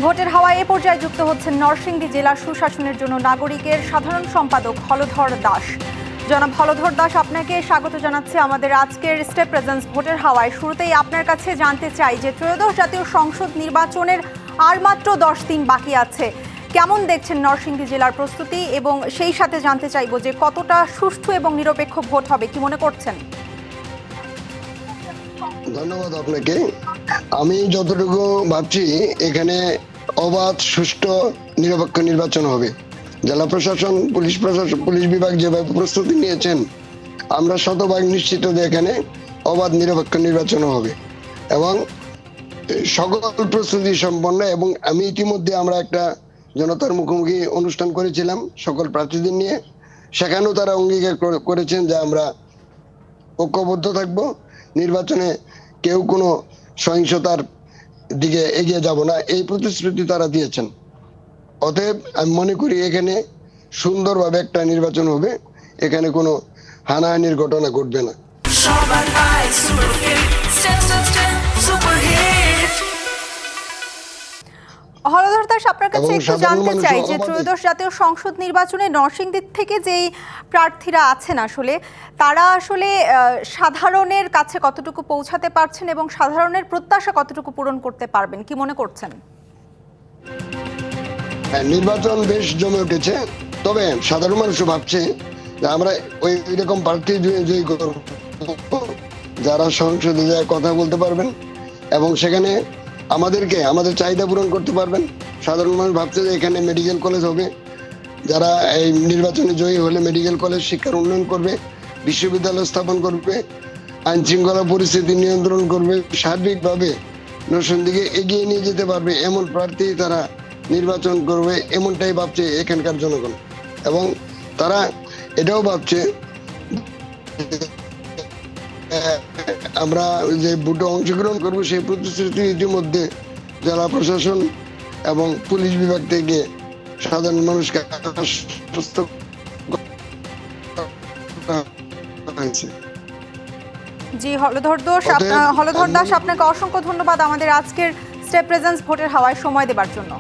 ভোটের হাওয়ায় এ পর্যায়ে যুক্ত হচ্ছেন নরসিংদী জেলা সুশাসনের জন্য নাগরিকের সাধারণ সম্পাদক হলধর দাস। জনাব হলধর দাস, আপনাকে স্বাগত জানাচ্ছি আমাদের আজকের স্টেপ প্রেজেন্স ভোটের হাওয়ায়। শুরুতেই আপনার কাছে জানতে চাই যে ত্রয়োদশ জাতীয় সংসদ নির্বাচনের আর মাত্র 10 দিন বাকি আছে, কেমন দেখছেন নরসিংদী জেলার প্রস্তুতি, এবং সেই সাথে জানতে চাইব যে কতটা সুষ্ঠু এবং নিরপেক্ষ ভোট হবে, কি মনে করছেন? ধন্যবাদ আপনাকে। আমি যতটুকু ভাবছি এখানে অবাধ, সুষ্ঠু, নিরপেক্ষ নির্বাচন হবে। জেলা প্রশাসন, পুলিশ বিভাগ যেভাবে প্রস্তুতি নিয়েছেন, আমরা শতভাগ নিশ্চিত যে এখানে অবাধ নিরপেক্ষ নির্বাচন হবে এবং সকল প্রস্তুতি সম্পন্ন। এবং আমি ইতিমধ্যে আমরা একটা জনতার মুখোমুখি অনুষ্ঠান করেছিলাম সকল প্রার্থীদের নিয়ে, সেখানেও তারা অঙ্গীকার করেছেন যে আমরা ঐক্যবদ্ধ থাকবো, নির্বাচনে কেউ কোনো সহিংসতার দিকে এগিয়ে যাব না, এই প্রতিশ্রুতি তারা দিয়েছেন। অতএব আমি মনে করি এখানে সুন্দরভাবে একটা নির্বাচন হবে, এখানে কোনো হানাহানির ঘটনা ঘটবে না। হলধর দাস, আপনার কাছে একটু জানতে চাই যে ত্রয়োদশ জাতীয় সংসদ নির্বাচনে নরসিংদী থেকে যেই প্রার্থীরা আছেন আসলে তারা আসলে সাধারণের কাছে কতটুকু পৌঁছাতে পারছেন এবং সাধারণের প্রত্যাশা কতটুকু পূরণ করতে পারবেন, কি মনে করছেন? নির্বাচন বেশ জমে উঠেছে, তবে সাধারণ মানুষও ভাবছে যে আমরা ওই রকম প্রার্থী জয়ী করব যারা সংসদে যায় কথা বলতে পারবেন এবং সেখানে আমাদের চাহিদা পূরণ করতে পারবেন। সাধারণ মানুষ ভাবছে যে এখানে মেডিকেল কলেজ হবে, যারা এই নির্বাচনে জয়ী হলে মেডিকেল কলেজ শিক্ষার উন্নয়ন করবে, বিশ্ববিদ্যালয় স্থাপন করবে, আইন শৃঙ্খলা পরিস্থিতি নিয়ন্ত্রণ করবে, সার্বিকভাবে নরসিংদীকে এগিয়ে নিয়ে যেতে পারবে এমন প্রার্থী তারা নির্বাচন করবে, এমনটাই ভাবছে এখানকার জনগণ। এবং তারা এটাও ভাবছে আমরা যে ভোটে অংশগ্রহণ করবো সেই প্রতিশ্রুতি ইতিমধ্যে জেলা প্রশাসন এবং পুলিশ বিভাগ থেকে সাধারণ মানুষকে আশ্বস্ত হয়েছে। জি, হলধর দাস, আপনাকে অসংখ্য ধন্যবাদ আমাদের আজকের স্টেপ প্রেজেন্স ভোটের হাওয়ায় সময় দেবার জন্য।